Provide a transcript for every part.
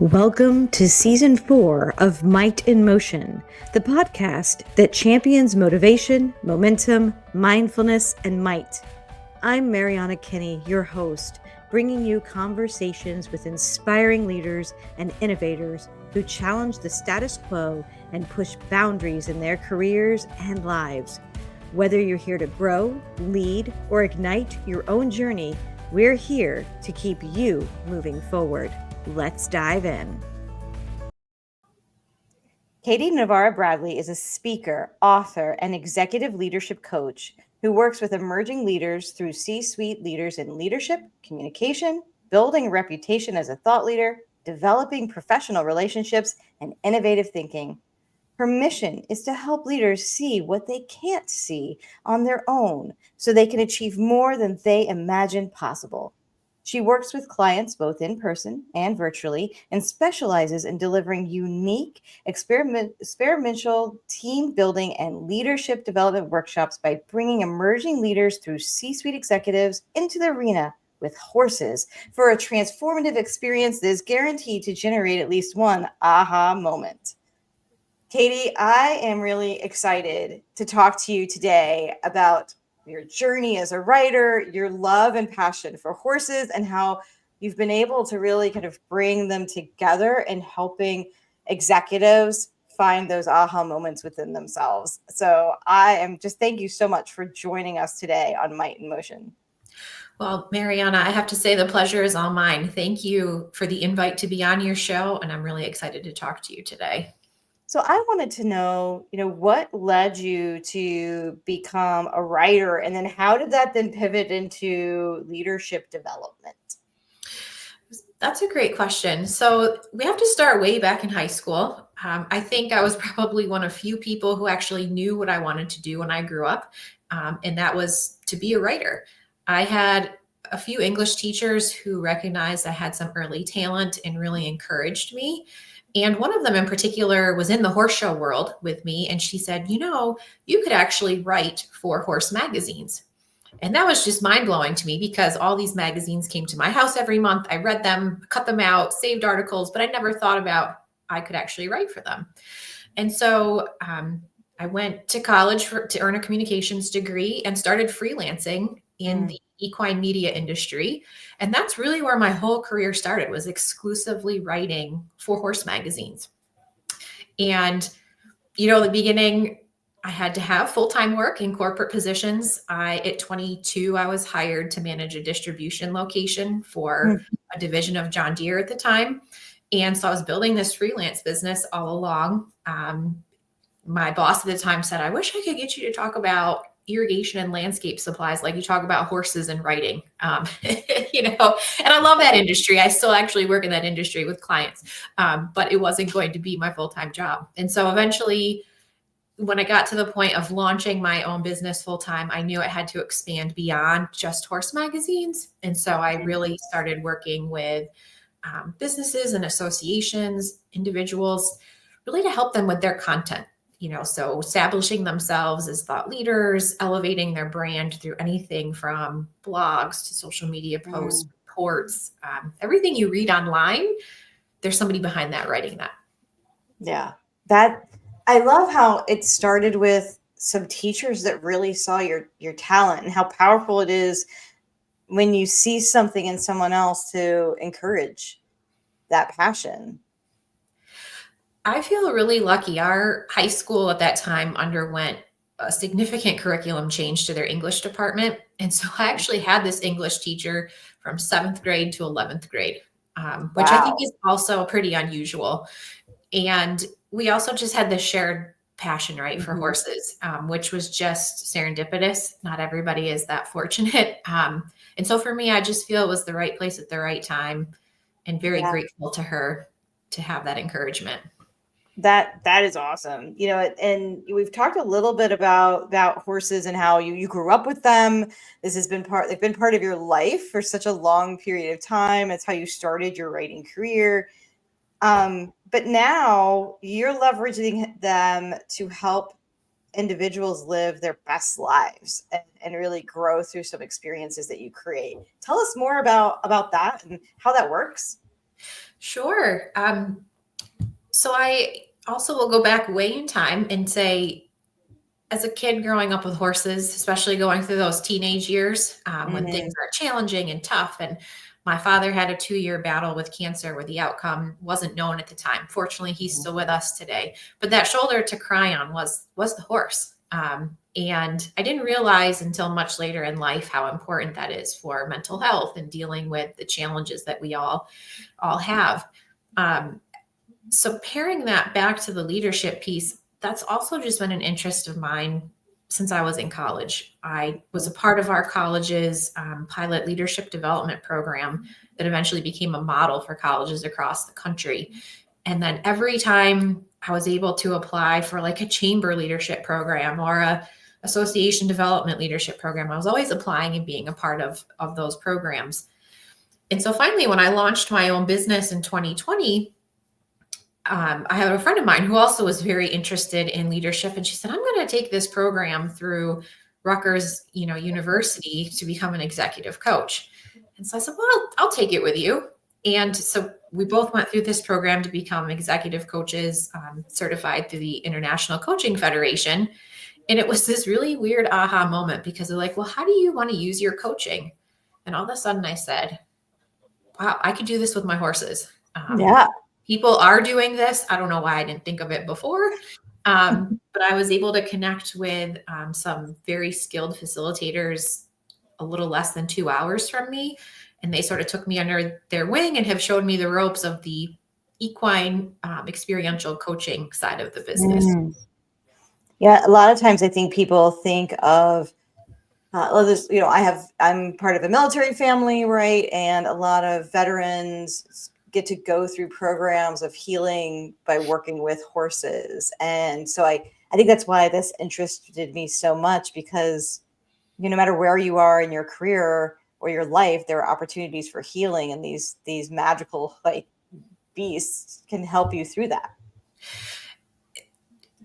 Welcome to Season 4 of Might in Motion, the podcast that champions motivation, momentum, mindfulness, and might. I'm Mariana Kinney, your host, bringing you conversations with inspiring leaders and innovators who challenge the status quo and push boundaries in their careers and lives. Whether you're here to grow, lead, or ignite your own journey, we're here to keep you moving forward. Let's dive in. Katie Navarra Bradley is a speaker, author, and executive leadership coach who works with emerging leaders through C-suite leaders in leadership, communication, building a reputation as a thought leader, developing professional relationships, and innovative thinking. Her mission is to help leaders see what they can't see on their own so they can achieve more than they imagine possible. She works with clients both in person and virtually and specializes in delivering unique experiential team building and leadership development workshops by bringing emerging leaders through C-suite executives into the arena with horses for a transformative experience that is guaranteed to generate at least one aha moment. Katie, I am really excited to talk to you today about your journey as a writer, your love and passion for horses, and how you've been able to really kind of bring them together in helping executives find those aha moments within themselves. So thank you so much for joining us today on Might in Motion. Well, Mariana, I have to say the pleasure is all mine. Thank you for the invite to be on your show, and I'm really excited to talk to you today. So I wanted to know, what led you to become a writer, and then how did that then pivot into leadership development? That's a great question. So we have to start way back in high school. I think I was probably one of few people who actually knew what I wanted to do when I grew up, and that was to be a writer. I had a few English teachers who recognized I had some early talent and really encouraged me. And one of them in particular was in the horse show world with me. And she said, you could actually write for horse magazines. And that was just mind blowing to me because all these magazines came to my house every month. I read them, cut them out, saved articles, but I never thought about I could actually write for them. And so I went to college to earn a communications degree and started freelancing in the equine media industry. And that's really where my whole career started, was exclusively writing for horse magazines. And, in the beginning, I had to have full-time work in corporate positions. At 22, I was hired to manage a distribution location for a division of John Deere at the time. And so I was building this freelance business all along. My boss at the time said, I wish I could get you to talk about irrigation and landscape supplies like you talk about horses and writing, and I love that industry. I still actually work in that industry with clients, but it wasn't going to be my full-time job. And so eventually, when I got to the point of launching my own business full-time, I knew I had to expand beyond just horse magazines. And so I really started working with businesses and associations, individuals, really to help them with their content. So establishing themselves as thought leaders, elevating their brand through anything from blogs to social media posts, reports, everything you read online, there's somebody behind that writing that. Yeah, I love how it started with some teachers that really saw your talent and how powerful it is when you see something in someone else to encourage that passion. I feel really lucky. Our high school at that time underwent a significant curriculum change to their English department. And so I actually had this English teacher from 7th grade to 11th grade, which I think is also pretty unusual. And we also just had this shared passion, right, for horses, which was just serendipitous. Not everybody is that fortunate. And so for me, I just feel it was the right place at the right time, and very grateful to her to have that encouragement. That is awesome. And we've talked a little bit about horses and how you grew up with them. They've been part of your life for such a long period of time. It's how you started your writing career. But now you're leveraging them to help individuals live their best lives and really grow through some experiences that you create. Tell us more about that and how that works. Sure. So I also will go back way in time and say, as a kid growing up with horses, especially going through those teenage years when things Mm, are challenging and tough. And my father had a 2-year battle with cancer where the outcome wasn't known at the time. Fortunately, he's still with us today. But that shoulder to cry on was the horse. And I didn't realize until much later in life how important that is for mental health and dealing with the challenges that we all have. Um, so pairing that back to the leadership piece, that's also just been an interest of mine since I was in college. I was a part of our college's pilot leadership development program that eventually became a model for colleges across the country. And then every time I was able to apply for like a chamber leadership program or a association development leadership program, I was always applying and being a part of those programs. And so finally, when I launched my own business in 2020, I have a friend of mine who also was very interested in leadership, and she said, "I'm going to take this program through Rutgers, University to become an executive coach." And so I said, "Well, I'll take it with you." And so we both went through this program to become executive coaches, certified through the International Coaching Federation. And it was this really weird aha moment because they're like, "Well, how do you want to use your coaching?" And all of a sudden, I said, "Wow, I could do this with my horses." yeah. People are doing this. I don't know why I didn't think of it before. But I was able to connect with some very skilled facilitators a little less than 2 hours from me. And they sort of took me under their wing and have showed me the ropes of the equine experiential coaching side of the business. Mm. Yeah, a lot of times I think people think of well, I'm part of a military family, right? And a lot of veterans get to go through programs of healing by working with horses. And so I think that's why this interested me so much because no matter where you are in your career or your life, there are opportunities for healing, and these magical like beasts can help you through that.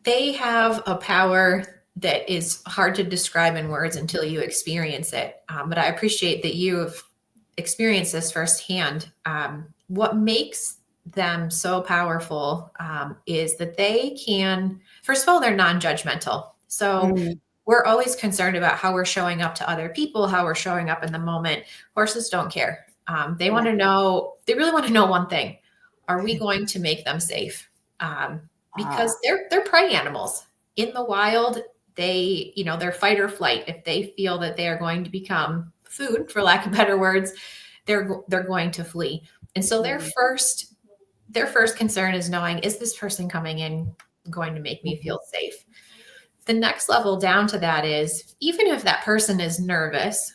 They have a power that is hard to describe in words until you experience it. But I appreciate that you have experienced this firsthand. What makes them so powerful is that they can, first of all, they're non judgmental. So Mm, we're always concerned about how we're showing up to other people, how we're showing up in the moment. Horses don't care. They want yeah. to know, they really want to know one thing. Are we going to make them safe? Because Ah, they're prey animals in the wild. They're fight or flight. If they feel that they are going to become food, for lack of better words, they're going to flee. And so mm, their first concern is knowing, is this person coming in going to make me mhm, feel safe? The next level down to that is, even if that person is nervous,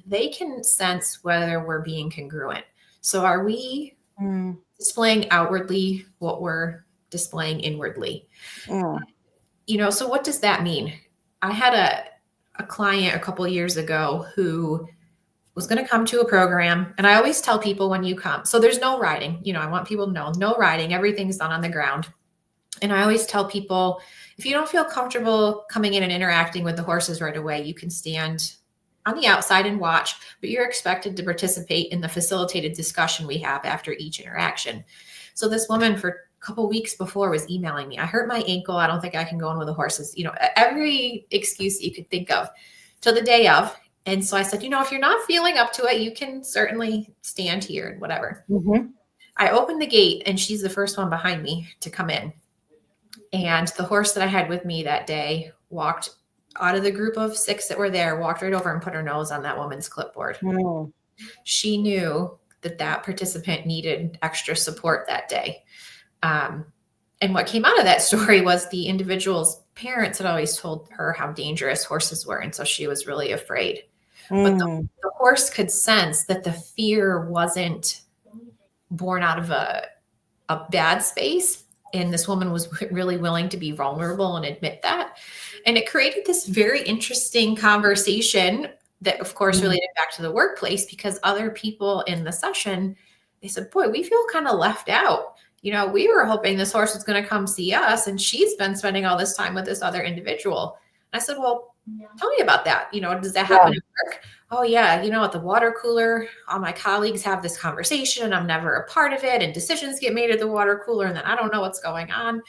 they can sense whether we're being congruent. So are we mm, displaying outwardly what we're displaying inwardly? mm, So what does that mean? I had a client a couple of years ago who was going to come to a program. And I always tell people when you come, so there's no riding. I want people to know no riding, everything's done on the ground. And I always tell people, if you don't feel comfortable coming in and interacting with the horses right away, you can stand on the outside and watch, but you're expected to participate in the facilitated discussion we have after each interaction. So this woman for a couple weeks before was emailing me, "I hurt my ankle. I don't think I can go in with the horses." Every excuse that you could think of till the day of. And so I said, if you're not feeling up to it, you can certainly stand here and whatever. mhm, I opened the gate and she's the first one behind me to come in. And the horse that I had with me that day walked out of the group of 6 that were there, walked right over and put her nose on that woman's clipboard. mm, She knew that participant needed extra support that day. Um, and what came out of that story was the individual's parents had always told her how dangerous horses were. And so she was really afraid. But mm, the horse could sense that the fear wasn't born out of a bad space. And this woman was really willing to be vulnerable and admit that. And it created this very interesting conversation that, of course, mm, related back to the workplace, because other people in the session, they said, "Boy, we feel kind of left out. We were hoping this horse was going to come see us, and she's been spending all this time with this other individual." And I said, "Well, tell me about that. Does that Yeah. happen at work? Oh yeah, at the water cooler, all my colleagues have this conversation and I'm never a part of it, and decisions get made at the water cooler and then I don't know what's going on.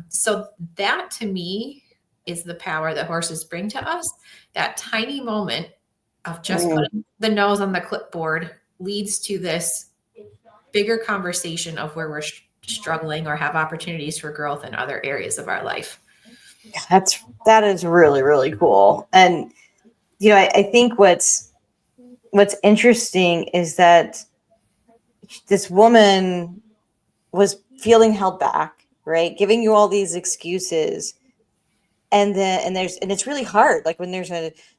So that to me is the power that horses bring to us. That tiny moment of just Mm. putting the nose on the clipboard leads to this bigger conversation of where we're struggling or have opportunities for growth in other areas of our life. That is really, really cool. And I think what's interesting is that this woman was feeling held back, right? Giving you all these excuses. And it's really hard. Like when there's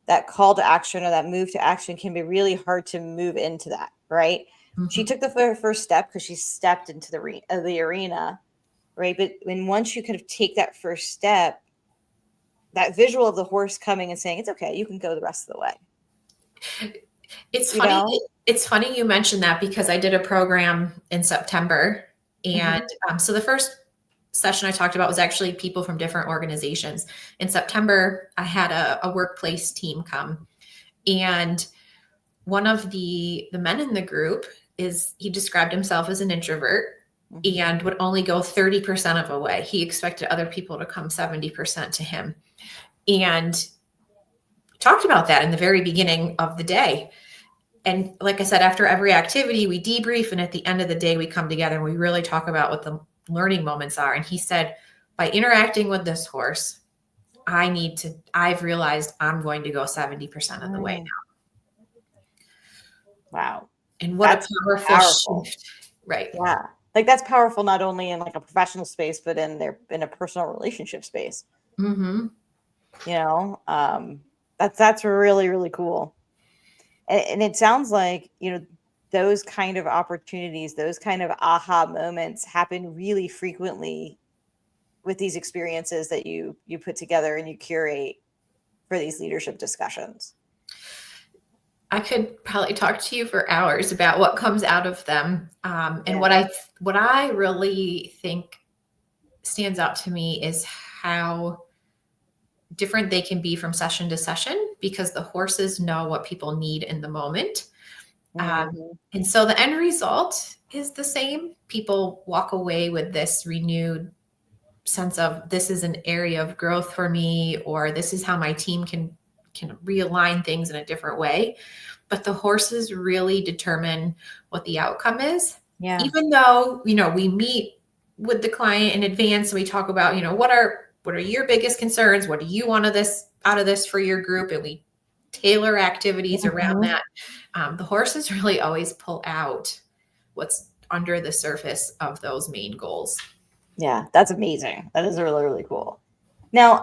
that call to action or that move to action can be really hard to move into that, right? She Mm-hmm. took the first step because she stepped into the arena, right? But once you kind of take that first step, that visual of the horse coming and saying, it's okay, you can go the rest of the way. It's You funny. know? It's funny you mentioned that because I did a program in September. And so the first session I talked about was actually people from different organizations. In September, I had a workplace team come. And one of the men in the group he described himself as an introvert and would only go 30% of the way. He expected other people to come 70% to him. And talked about that in the very beginning of the day. And like I said, after every activity, we debrief. And at the end of the day, we come together and we really talk about what the learning moments are. And he said, by interacting with this horse, I've realized I'm going to go 70% of the way now. Wow. And what a That's powerful powerful. shift. Right. Yeah. Like that's powerful not only in like a professional space, but in a personal relationship space. Mm-hmm. That's really, really cool. And it sounds like, those kind of opportunities, those kind of aha moments happen really frequently with these experiences that you put together and you curate for these leadership discussions. I could probably talk to you for hours about what comes out of them. And Yeah. what I really think stands out to me is how different they can be from session to session because the horses know what people need in the moment. And so the end result is the same. People walk away with this renewed sense of this is an area of growth for me, or this is how my team can realign things in a different way. But the horses really determine what the outcome is. Yeah. Even though, we meet with the client in advance and we talk about, what are your biggest concerns? What do you want out of this for your group? And we tailor activities around that. The horses really always pull out what's under the surface of those main goals. Yeah, that's amazing. That is really, really cool. Now,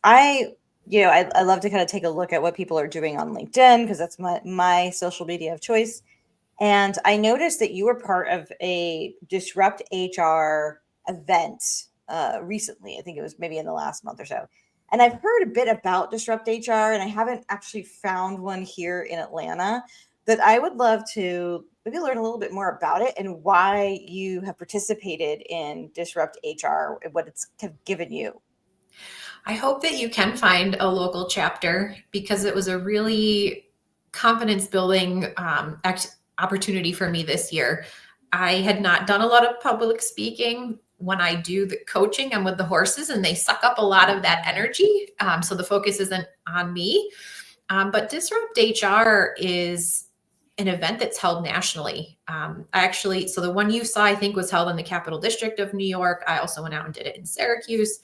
I love to kind of take a look at what people are doing on LinkedIn because that's my social media of choice. And I noticed that you were part of a Disrupt HR event recently. I think it was maybe in the last month or so. And I've heard a bit about Disrupt HR, and I haven't actually found one here in Atlanta. But I would love to maybe learn a little bit more about it and why you have participated in Disrupt HR and what it's kind of given you. I hope that you can find a local chapter because it was a really confidence building opportunity for me this year. I had not done a lot of public speaking. When I do the coaching, I'm with the horses and they suck up a lot of that energy. So the focus isn't on me. But Disrupt HR is an event that's held nationally. So the one you saw, I think, was held in the Capital District of New York. I also went out and did it in Syracuse.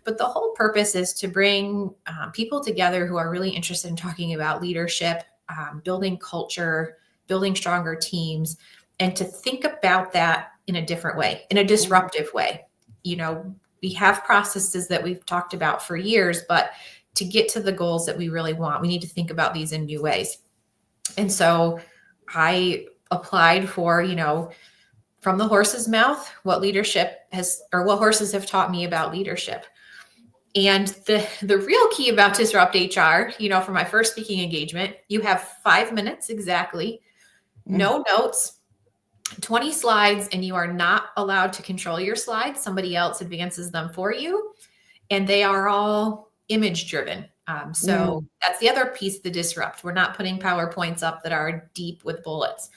But the whole purpose is to bring people together who are really interested in talking about leadership, building culture, building stronger teams, and to think about that in a different way, in a disruptive way. We have processes that we've talked about for years, but to get to the goals that we really want, we need to think about these in new ways. And so I applied for, from the horse's mouth, what what horses have taught me about leadership. And the real key about Disrupt HR, for my first speaking engagement, you have 5 minutes exactly, no notes, 20 slides, and you are not allowed to control your slides. Somebody else advances them for you. And they are all image driven. So that's the other piece, the disrupt. We're not putting PowerPoints up that are deep with bullets.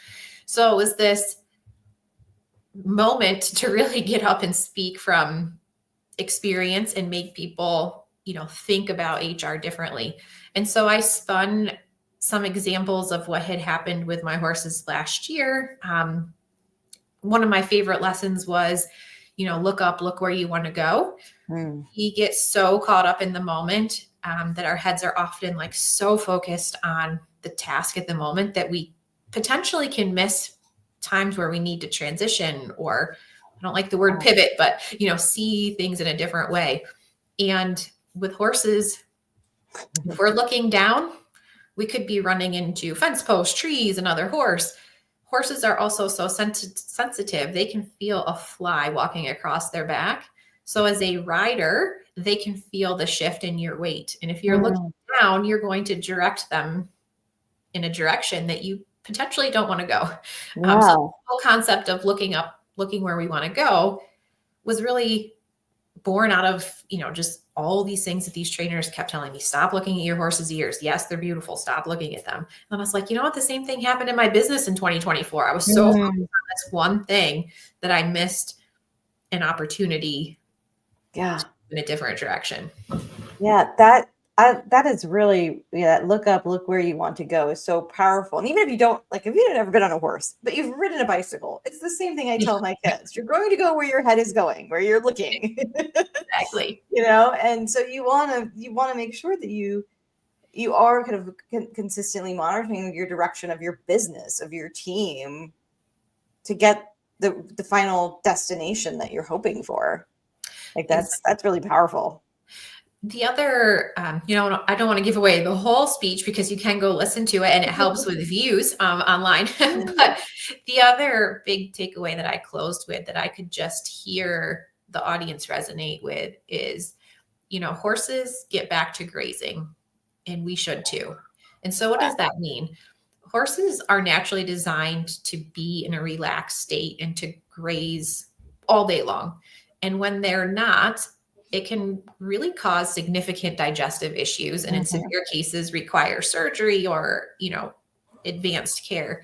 So it was this moment to really get up and speak from experience and make people, think about HR differently. And so I spun some examples of what had happened with my horses last year. One of my favorite lessons was, look where you want to go. He gets so caught up in the moment that our heads are often like so focused on the task at the moment that we potentially can miss times where we need to transition, or I don't like the word pivot, but, see things in a different way. And with horses, if we're looking down, we could be running into fence posts, trees, another horse. Horses are also so sensitive. They can feel a fly walking across their back. So as a rider, they can feel the shift in your weight. And if you're looking down, you're going to direct them in a direction that you potentially don't want to go. Wow. So the whole concept of looking up, looking where we want to go was really born out of, just all these things that these trainers kept telling me. Stop looking at your horse's ears. Yes, they're beautiful. Stop looking at them. And I was like, you know what? The same thing happened in my business in 2024. I was so focused on this one thing that I missed an opportunity in a different direction. Yeah, that is really, that look up, look where you want to go is so powerful. And even if you don't, like, if you've never been on a horse, but you've ridden a bicycle, it's the same thing I tell my kids. You're going to go where your head is going, where you're looking. Exactly. And so you want to make sure that you are kind of consistently monitoring your direction of your business, of your team, to get the final destination that you're hoping for. Like that's really powerful. The other, I don't want to give away the whole speech because you can go listen to it and it helps with views online. But the other big takeaway that I closed with that I could just hear the audience resonate with is, horses get back to grazing, and we should too. And so what does that mean? Horses are naturally designed to be in a relaxed state and to graze all day long. And when they're not, it can really cause significant digestive issues, and in severe cases require surgery or, advanced care.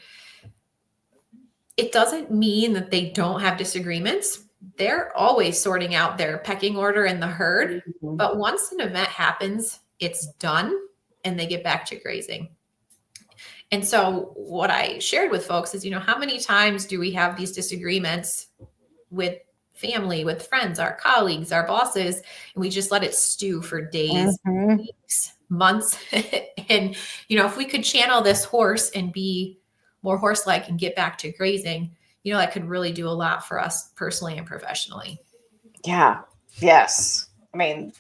It doesn't mean that they don't have disagreements. They're always sorting out their pecking order in the herd. But once an event happens, it's done and they get back to grazing. And so what I shared with folks is, how many times do we have these disagreements with family, with friends, our colleagues, our bosses, and we just let it stew for days, weeks, months. And, if we could channel this horse and be more horse-like and get back to grazing, that could really do a lot for us personally and professionally. Yeah. Yes. I mean,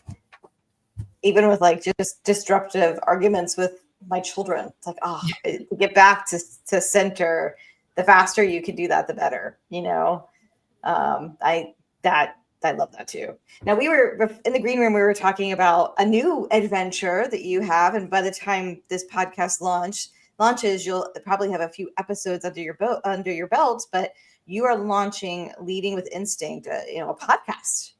even with like just disruptive arguments with my children, it's like, to get back to center, the faster you can do that, the better, I love that too. Now, we were in the green room, we were talking about a new adventure that you have. And by the time this podcast launches, you'll probably have a few episodes under your belt, but you are launching Leading with Instinct, a podcast.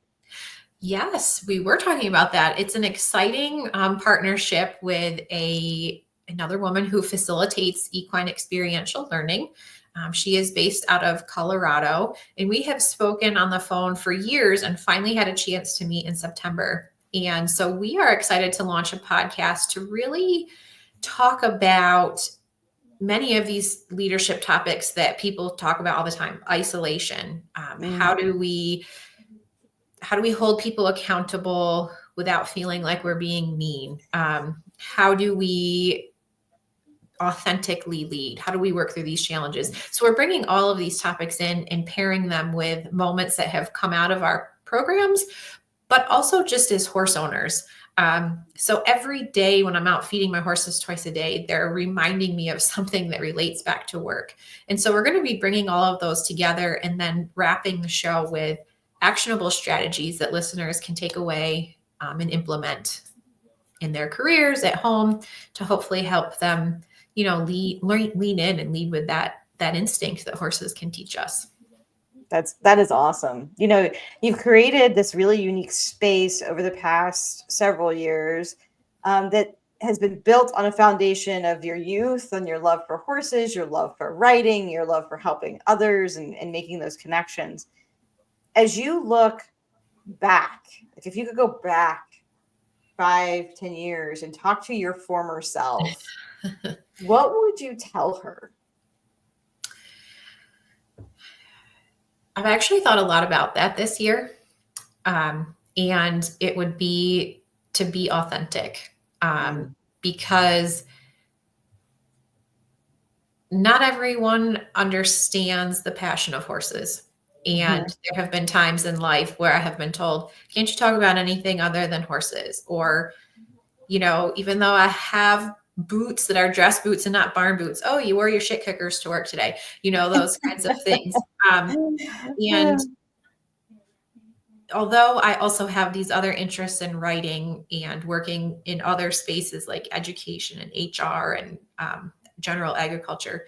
Yes, we were talking about that. It's an exciting partnership with another woman who facilitates equine experiential learning. She is based out of Colorado, and we have spoken on the phone for years and finally had a chance to meet in September. And so we are excited to launch a podcast to really talk about many of these leadership topics that people talk about all the time. Isolation. How do we hold people accountable without feeling like we're being mean? How do we authentically lead? How do we work through these challenges? So we're bringing all of these topics in and pairing them with moments that have come out of our programs, but also just as horse owners. So every day when I'm out feeding my horses twice a day, they're reminding me of something that relates back to work. And so we're going to be bringing all of those together and then wrapping the show with actionable strategies that listeners can take away and implement in their careers at home to hopefully help them, lean in and lead with that instinct that horses can teach us. That is awesome. You've created this really unique space over the past several years that has been built on a foundation of your youth and your love for horses, your love for writing, your love for helping others and making those connections. As you look back, like if you could go back 5, 10 years and talk to your former self, what would you tell her? I've actually thought a lot about that this year. And it would be to be authentic, because not everyone understands the passion of horses. And there have been times in life where I have been told, can't you talk about anything other than horses? Or, even though I have boots that are dress boots and not barn boots, oh, you wore your shit kickers to work today, those kinds of things. And although I also have these other interests in writing and working in other spaces like education and HR and general agriculture,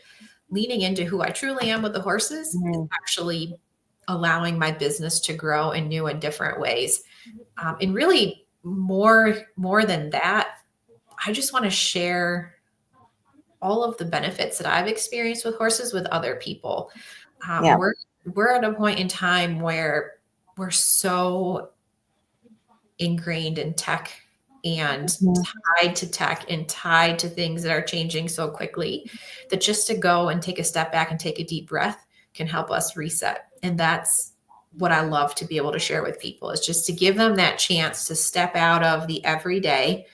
leaning into who I truly am with the horses is actually allowing my business to grow in new and different ways. And really more than that, I just want to share all of the benefits that I've experienced with horses with other people. We're at a point in time where we're so ingrained in tech and tied to tech and tied to things that are changing so quickly that just to go and take a step back and take a deep breath can help us reset. And that's what I love to be able to share with people, is just to give them that chance to step out of the everyday,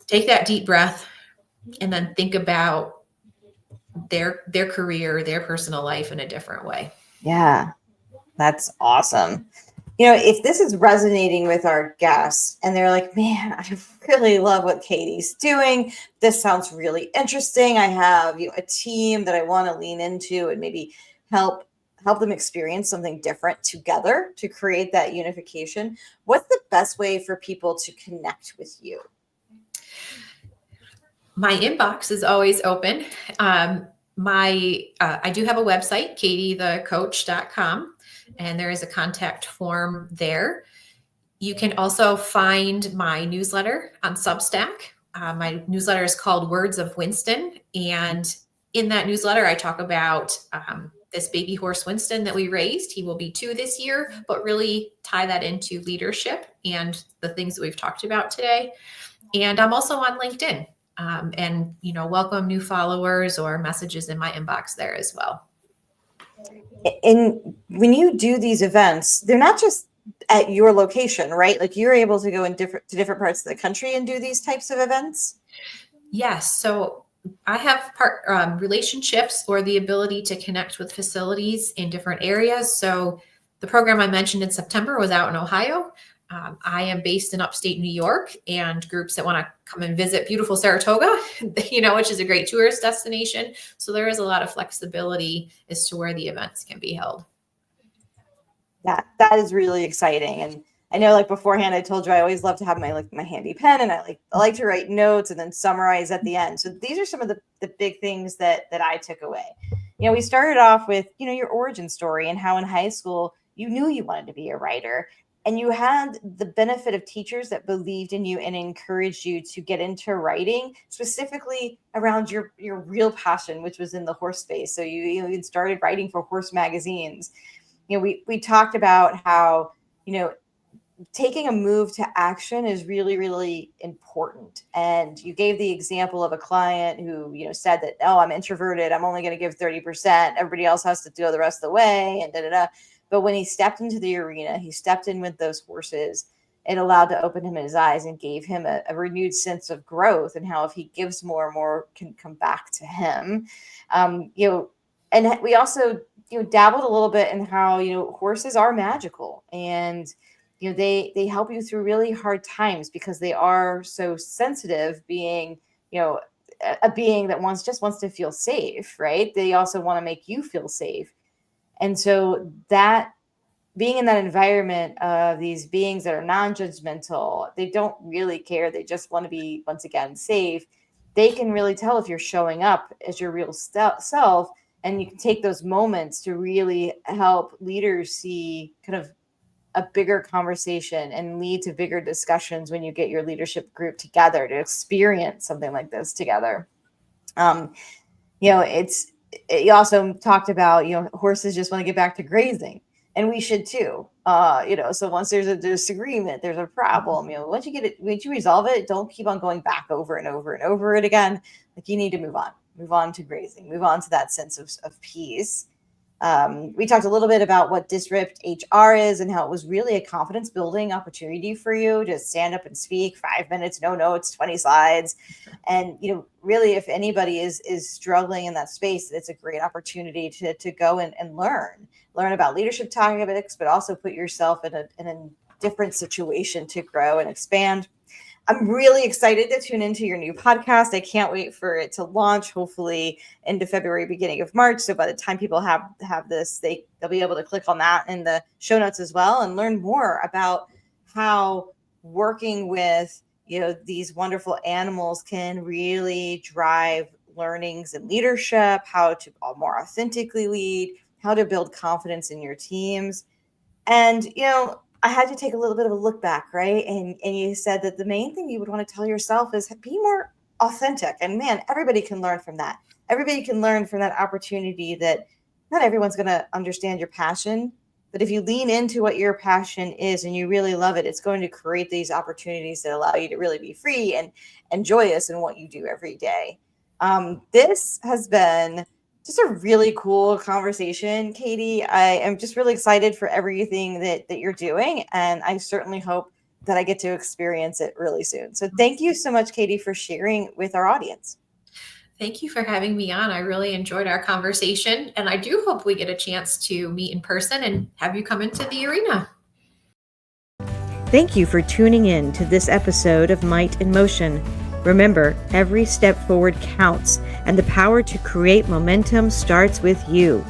take that deep breath, and then think about their career, their personal life in a different way. Yeah, that's awesome. If this is resonating with our guests and they're like, man, I really love what Katie's doing. This sounds really interesting. I have a team that I want to lean into and maybe help them experience something different together to create that unification. What's the best way for people to connect with you? My inbox is always open. I do have a website, katiethecoach.com, and there is a contact form there. You can also find my newsletter on Substack. My newsletter is called Words of Winston. And in that newsletter, I talk about this baby horse Winston that we raised. He will be 2 this year, but really tie that into leadership and the things that we've talked about today. And I'm also on LinkedIn. And welcome new followers or messages in my inbox there as well. And when you do these events, they're not just at your location, right? Like you're able to go to different parts of the country and do these types of events? Yes. So I have relationships or the ability to connect with facilities in different areas. So the program I mentioned in September was out in Ohio. I am based in upstate New York, and groups that want to come and visit beautiful Saratoga, which is a great tourist destination. So there is a lot of flexibility as to where the events can be held. That is really exciting. And I know, like beforehand, I told you I always love to have my handy pen, and I like to write notes and then summarize at the end. So these are some of the big things that I took away. We started off with your origin story and how in high school you knew you wanted to be a writer. And you had the benefit of teachers that believed in you and encouraged you to get into writing, specifically around your real passion, which was in the horse space. So you started writing for horse magazines. We talked about how, taking a move to action is really, really important. And you gave the example of a client who, said that, oh, I'm introverted. I'm only going to give 30%. Everybody else has to go the rest of the way and da-da-da. But when he stepped into the arena, he stepped in with those horses. It allowed to open him his eyes and gave him a renewed sense of growth, and how if he gives more can come back to him. And we also, dabbled a little bit in how, horses are magical, and, they help you through really hard times because they are so sensitive, being, a being that just wants to feel safe, right? They also want to make you feel safe. And so that being in that environment of these beings that are non-judgmental, they don't really care. They just want to be, once again, safe. They can really tell if you're showing up as your real self. And you can take those moments to really help leaders see kind of a bigger conversation and lead to bigger discussions when you get your leadership group together to experience something like this together. You also talked about, horses just want to get back to grazing, and we should too. So once there's a disagreement, there's a problem, once you resolve it, don't keep on going back over and over and over it again. Like, you need to move on to grazing, move on to that sense of peace. We talked a little bit about what disrupt HR is and how it was really a confidence building opportunity for you to stand up and speak 5 minutes, no notes, 20 slides. And, really, if anybody is struggling in that space, it's a great opportunity to go and learn about leadership topics, but also put yourself in a different situation to grow and expand. I'm really excited to tune into your new podcast. I can't wait for it to launch, hopefully into February, beginning of March. So by the time people have this, they'll be able to click on that in the show notes as well and learn more about how working with, these wonderful animals can really drive learnings and leadership, how to more authentically lead, how to build confidence in your teams. And, I had to take a little bit of a look back, right? And you said that the main thing you would want to tell yourself is be more authentic. And man, everybody can learn from that. Everybody can learn from that opportunity that not everyone's going to understand your passion, but if you lean into what your passion is and you really love it, it's going to create these opportunities that allow you to really be free and joyous in what you do every day. This has been just a really cool conversation, Katie. I am just really excited for everything that you're doing, and I certainly hope that I get to experience it really soon. So thank you so much, Katie, for sharing with our audience. Thank you for having me on. I really enjoyed our conversation, and I do hope we get a chance to meet in person and have you come into the arena. Thank you for tuning in to this episode of Might in Motion. Remember, every step forward counts, and the power to create momentum starts with you.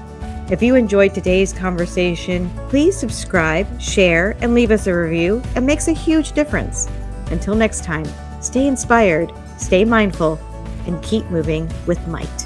If you enjoyed today's conversation, please subscribe, share, and leave us a review. It makes a huge difference. Until next time, stay inspired, stay mindful, and keep moving with might.